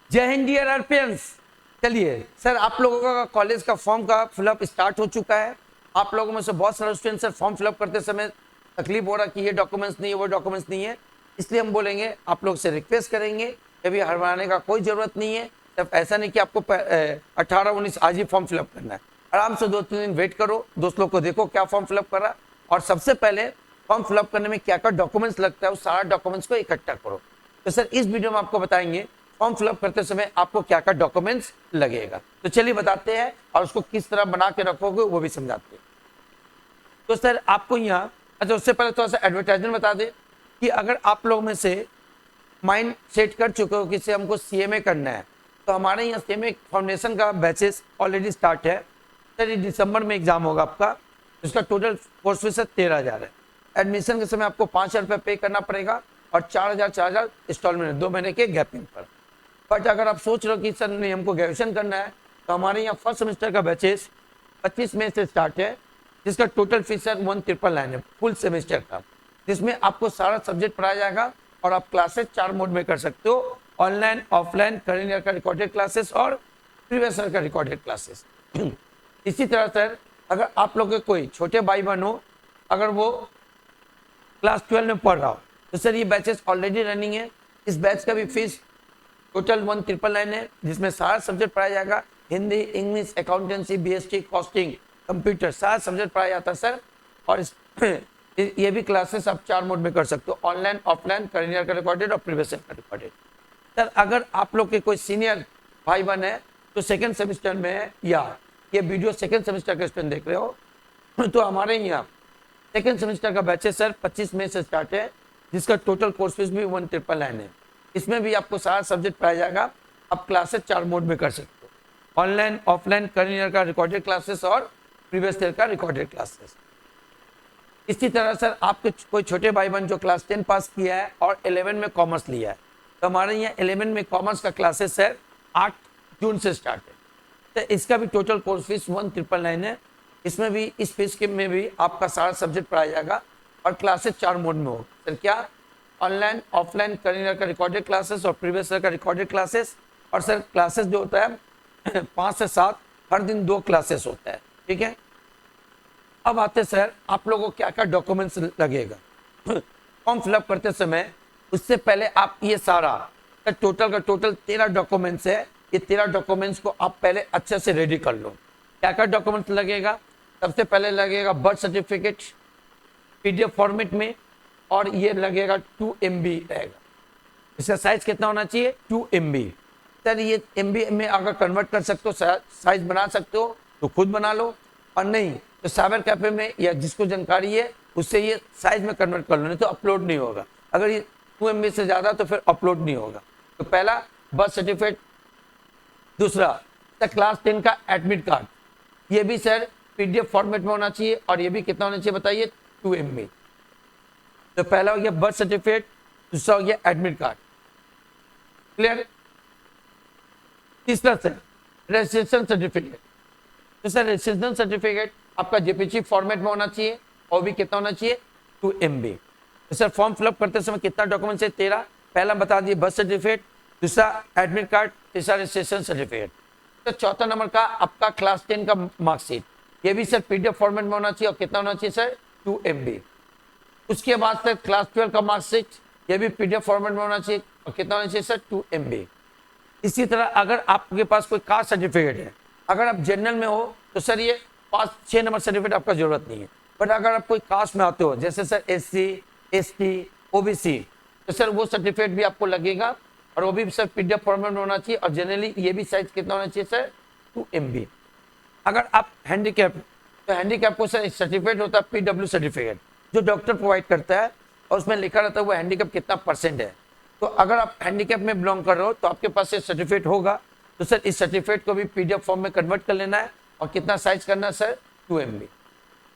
जय हिंद डियर आरपीएंस। चलिए सर, आप लोगों का कॉलेज का फॉर्म का फिलअप स्टार्ट हो चुका है। आप लोगों में से बहुत सारे स्टूडेंट सर फॉर्म फिलअप करते समय तकलीफ हो रहा कि ये डॉक्यूमेंट्स नहीं है, वो डॉक्यूमेंट्स नहीं है, इसलिए हम बोलेंगे आप लोग से रिक्वेस्ट करेंगे कभी हड़बड़ाने का कोई जरूरत नहीं है। सिर्फ ऐसा नहीं कि आपको 18-19 आज ही फॉर्म फिलअप करना है। आराम से 2-3 दिन वेट करो, दोस्त लोग को देखो क्या फॉर्म फिलअप करा, और सबसे पहले फॉर्म फिलअप करने में क्या क्या डॉक्यूमेंट्स लगता है उस सारा डॉक्यूमेंट्स को इकट्ठा करो। तो सर इस वीडियो में आपको बताएंगे फॉर्म फिलअप करते समय आपको क्या क्या डॉक्यूमेंट्स लगेगा। तो चलिए बताते हैं और उसको किस तरह बना के रखोगे वो भी समझाते हैं। तो सर आपको यहाँ, अच्छा उससे पहले थोड़ा सा एडवर्टाइजमेंट बता दें कि अगर आप लोग में से माइंड सेट कर चुके हो कि हमको सीएमए करना है, तो हमारे यहाँ सीएमए फाउंडेशन का बैचेस ऑलरेडी स्टार्ट है। सर ये दिसंबर में एग्जाम होगा आपका, इसका टोटल कोर्स फीस 13,000 है। एडमिशन के समय आपको 5,000 रुपये पे करना पड़ेगा और 4,000 इंस्टॉलमेंट 2 महीने के गैपिंग पर। बट अगर आप सोच रहे हो कि सर नहीं हमको ग्रेजुएशन करना है, तो हमारे यहाँ फर्स्ट सेमेस्टर का बैचेस 25 मई से स्टार्ट है, जिसका टोटल फीस सर 1,999 है फुल सेमेस्टर का, जिसमें आपको सारा सब्जेक्ट पढ़ाया जाएगा और आप क्लासेस 4 मोड में कर सकते हो, ऑनलाइन, ऑफलाइन, करंट ईयर का रिकॉर्डेड क्लासेस और प्रीवियस ईयर का रिकॉर्डेड क्लासेस। इसी तरह सर अगर आप लोग के कोई छोटे भाई बहन हो, अगर वो क्लास 12 में पढ़ रहा हो, तो सर ये बैचेस ऑलरेडी रनिंग है। इस बैच का भी फीस टोटल 1,999 है, जिसमें सारा सब्जेक्ट पढ़ाया जाएगा, Hindi, English, accountancy, BST, costing, computer, सारा सब्जेक्ट पढ़ाया जाता है सर। और ये भी क्लासेस आप 4 मोड में कर सकते हो, ऑनलाइन, ऑफलाइन, करंट ईयर का रिकॉर्डेड और प्रीवियस ईयर का रिकॉर्डेड। सर अगर आप लोग के कोई सीनियर भाई बहन है तो सेकेंड सेमेस्टर में है, या ये वीडियो सेकेंड सेमेस्टर का स्टूडेंट देख रहे हो, तो हमारे यहाँ सेकेंड सेमेस्टर का बैचेस सर 25 मई से स्टार्ट है, जिसका टोटल कोर्स फीस भी 1,999 है। इसमें भी आपको सारा सब्जेक्ट पढ़ाया जाएगा, आप क्लासेस 4 मोड में कर सकते हो, ऑनलाइन, ऑफलाइन, करंट ईयर का रिकॉर्डेड क्लासेस और प्रीवियस ईयर का रिकॉर्डेड क्लासेस। इसी तरह सर आपके कोई छोटे भाई बहन जो क्लास 10 पास किया है और 11 में कॉमर्स लिया है, तो हमारे यहाँ 11 में कॉमर्स का क्लासेस सर 8 जून से स्टार्ट है, तो इसका भी टोटल कोर्स फीस 1,999 है। इसमें भी इस फीस के में भी आपका सारा सब्जेक्ट पढ़ाया जाएगा और क्लासेस 4 मोड में हो सर, क्या ऑनलाइन, ऑफलाइन, करंट ईयर का रिकॉर्डेड क्लासेस और प्रीवियस ईयर का रिकॉर्डेड क्लासेस। और सर क्लासेस जो होता है 5 से 7 हर दिन 2 क्लासेस होता है, ठीक है। अब आते सर आप लोगों को क्या क्या डॉक्यूमेंट्स लगेगा फॉर्म फिलअप करते समय। उससे पहले आप ये सारा टोटल का टोटल 13 डॉक्यूमेंट्स है, ये 13 डॉक्यूमेंट्स को आप पहले अच्छे से रेडी कर लो। क्या क्या डॉक्यूमेंट्स लगेगा? सबसे पहले लगेगा बर्थ सर्टिफिकेट पीडीएफ फॉर्मेट में, और ये लगेगा 2 MB रहेगा। इसका साइज कितना होना चाहिए? 2 MB। सर ये MB में अगर कन्वर्ट कर सकते हो, साइज बना सकते हो तो खुद बना लो, और नहीं तो साइबर कैफे में या जिसको जानकारी है उससे ये साइज में कन्वर्ट कर लो, नहीं तो अपलोड नहीं होगा। अगर ये 2 MB से ज़्यादा तो फिर अपलोड नहीं होगा। तो पहला बर्थ सर्टिफिकेट, दूसरा सर क्लास 10 का एडमिट कार्ड, ये भी सर पीडीएफ फॉर्मेट में होना चाहिए, और ये भी कितना होना चाहिए बताइए? 2 MB। तो पहला हो गया बर्थ सर्टिफिकेट, दूसरा हो गया एडमिट कार्ड, क्लियर। तीसरा सर रजिस्ट्रेशन सर्टिफिकेट, तो सर रजिस्ट्रेशन सर्टिफिकेट आपका जेपीजी फॉर्मेट में होना चाहिए, और भी कितना होना चाहिए? 2 MB। तो सर फॉर्म फिलअप करते समय कितना डॉक्यूमेंट है? 13। पहला बता दिए बर्थ सर्टिफिकेट, दूसरा एडमिट कार्ड, तीसरा रजिस्ट्रेशन सर्टिफिकेट। तो चौथा नंबर का आपका क्लास 10 का मार्कशीट, ये भी सर पीडीएफ फॉर्मेट में होना चाहिए, और कितना होना चाहिए सर? 2 MB। उसके बाद सर क्लास 12 का मार्कशीट, ये भी पीडीएफ फॉर्मेट में होना चाहिए, और कितना होना चाहिए सर? 2 MB। इसी तरह अगर आपके पास कोई कास्ट सर्टिफिकेट है, अगर आप जनरल में हो तो सर ये 5-6 नंबर सर्टिफिकेट आपका जरूरत नहीं है। बट अगर आप कोई कास्ट में आते हो, जैसे सर SC, ST, OBC, तो सर वो सर्टिफिकेट भी आपको लगेगा, और वो भी सर पीडीएफ फॉर्मेट में होना चाहिए, और जनरली ये भी साइज कितना होना चाहिए सर? 2 MB। अगर आप हैंडीकैप, तो हैंडीकैप को सर सर्टिफिकेट होता है PW सर्टिफिकेट, जो डॉक्टर प्रोवाइड करता है, और उसमें लिखा रहता है वो हैंडीकैप कितना % है। तो अगर आप हैंडीकैप में बिलोंग कर रहे हो तो आपके पास ये सर्टिफिकेट होगा, तो सर इस सर्टिफिकेट को भी पीडीएफ फॉर्म में कन्वर्ट कर लेना है, और कितना साइज करना है सर? 2 MB।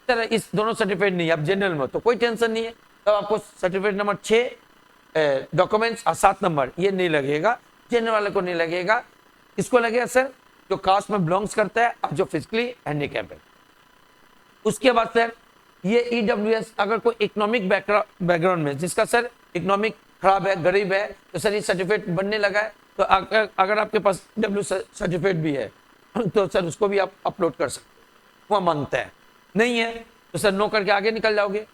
सर इस दोनों सर्टिफिकेट नहीं, आप जनरल में तो कोई टेंशन नहीं है, तो आपको सर्टिफिकेट नंबर 6 डॉक्यूमेंट्स और 7 नंबर ये नहीं लगेगा, जनरल वाले को नहीं लगेगा। किसको लगेगा सर? जो कास्ट में बिलोंग्स करता है और जो फिजिकली हैंडीकैप है। उसके बाद सर ये EWS, अगर कोई इकोनॉमिक बैकग्राउंड में, जिसका सर इकोनॉमिक खराब है, गरीब है, तो सर ये सर्टिफिकेट बनने लगा है, तो अगर आपके पास डब्ल्यू सर्टिफिकेट भी है तो सर उसको भी आप अपलोड कर सकते हो, वो मांगता है। नहीं है तो सर नो करके आगे निकल जाओगे।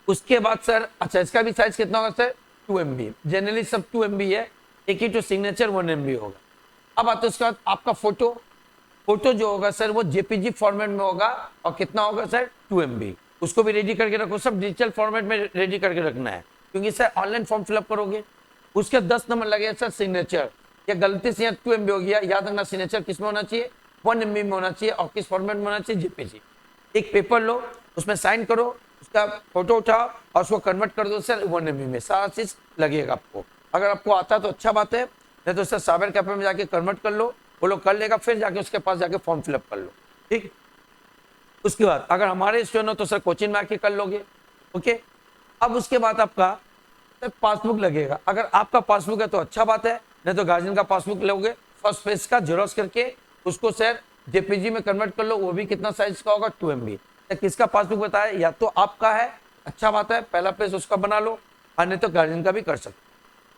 उसके बाद सर अच्छा इसका भी साइज कितना होगा सर 2 MB, जनरली सब 2 MB है, एक ही तो सिग्नेचर 1 MB होगा। अब आते उसके बाद आपका फोटो जो होगा सर वो जेपीजी फॉर्मेट में होगा और कितना होगा सर 2 MB। उसको भी रेडी करके रखो, सब डिजिटल फॉर्मेट में रेडी करके रखना है क्योंकि सर ऑनलाइन फॉर्म फिलअप करोगे। उसके 10 नंबर लगेगा सर सिग्नेचर, या गलती से यहाँ 2 MB हो गया, याद रखना सिग्नेचर किस में होना चाहिए 1 MB में होना चाहिए और किस फॉर्मेट में होना चाहिए जेपीजी। एक पेपर लो उसमें साइन करो, उसका फोटो उठाओ और उसको कन्वर्ट कर दो सर 1 MB में, सारा चीज लगेगा आपको। अगर आपको आता तो अच्छा बात है, नहीं तो सर साइबर कैफे में जाके कन्वर्ट कर लो, वो लोग कर लेगा, फिर जाके उसके पास जाके फॉर्म फिलअप कर लो, ठीक। उसके बाद अगर हमारे स्टूडेंट हो तो सर कोचिंग में आके कर लोगे, ओके। अब उसके बाद आपका सर पासबुक लगेगा, अगर आपका पासबुक है तो अच्छा बात है, नहीं तो गार्जियन का पासबुक लोगे, फर्स्ट पेज का जेरॉक्स करके उसको सर जेपीजी में कन्वर्ट कर लो, वो भी कितना साइज का होगा 2 MB। किसका पासबुक बताया, या तो आपका है, अच्छा बात है, पहला पेज उसका बना लो, और नहीं तो गार्जियन का भी कर सकते।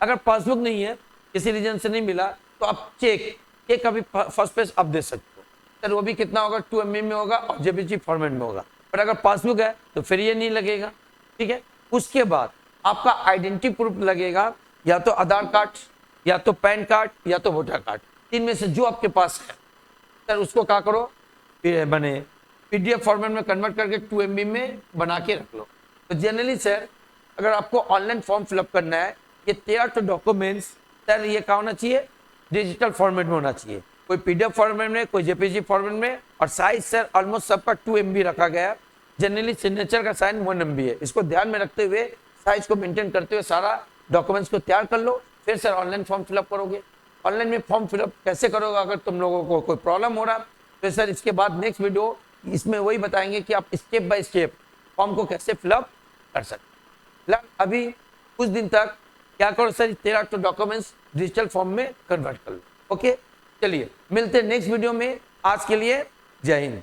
अगर पासबुक नहीं है, किसी रीजन से नहीं मिला, तो आप चेक का भी फर्स्ट पेज आप दे सकते हो सर, वो भी कितना होगा 2 MB में होगा और जेपीजी फॉर्मेट में होगा। पर अगर पासबुक है तो फिर ये नहीं लगेगा, ठीक है। उसके बाद आपका आइडेंटिटी प्रूफ लगेगा, या तो आधार कार्ड, या तो पैन कार्ड, या तो वोटर कार्ड, तीन में से जो आपके पास है सर उसको क्या करो बने PDF फॉर्मेट में कन्वर्ट करके 2 MB में बना के रख लो। तो जनरली सर अगर आपको ऑनलाइन फॉर्म फिलअप करना है, ये 13 तो डॉक्यूमेंट्स सर ये क्या होना चाहिए डिजिटल फॉर्मेट में होना चाहिए, कोई PDF फॉर्मेट में, कोई जेपीजी फॉर्मेट में, और साइज सर ऑलमोस्ट सबका 2 MB रखा गया है। जनरली सिग्नेचर का साइन 1 MB है, इसको ध्यान में रखते हुए साइज को मेंटेन करते हुए सारा डॉक्यूमेंट्स को तैयार कर लो, फिर सर ऑनलाइन फॉर्म फिलअप करोगे। ऑनलाइन में फॉर्म फिलअप कैसे करोगे, अगर तुम लोगों को कोई प्रॉब्लम हो रहा तो सर इसके बाद नेक्स्ट वीडियो इसमें वही बताएंगे कि आप स्टेप बाय स्टेप फॉर्म को कैसे फिलअप कर सकते। अभी कुछ दिन तक क्या करो सर 13 तो डॉक्यूमेंट्स डिजिटल फॉर्म में कन्वर्ट कर लो, ओके। चलिए मिलते हैं नेक्स्ट वीडियो में, आज के लिए जय हिंद।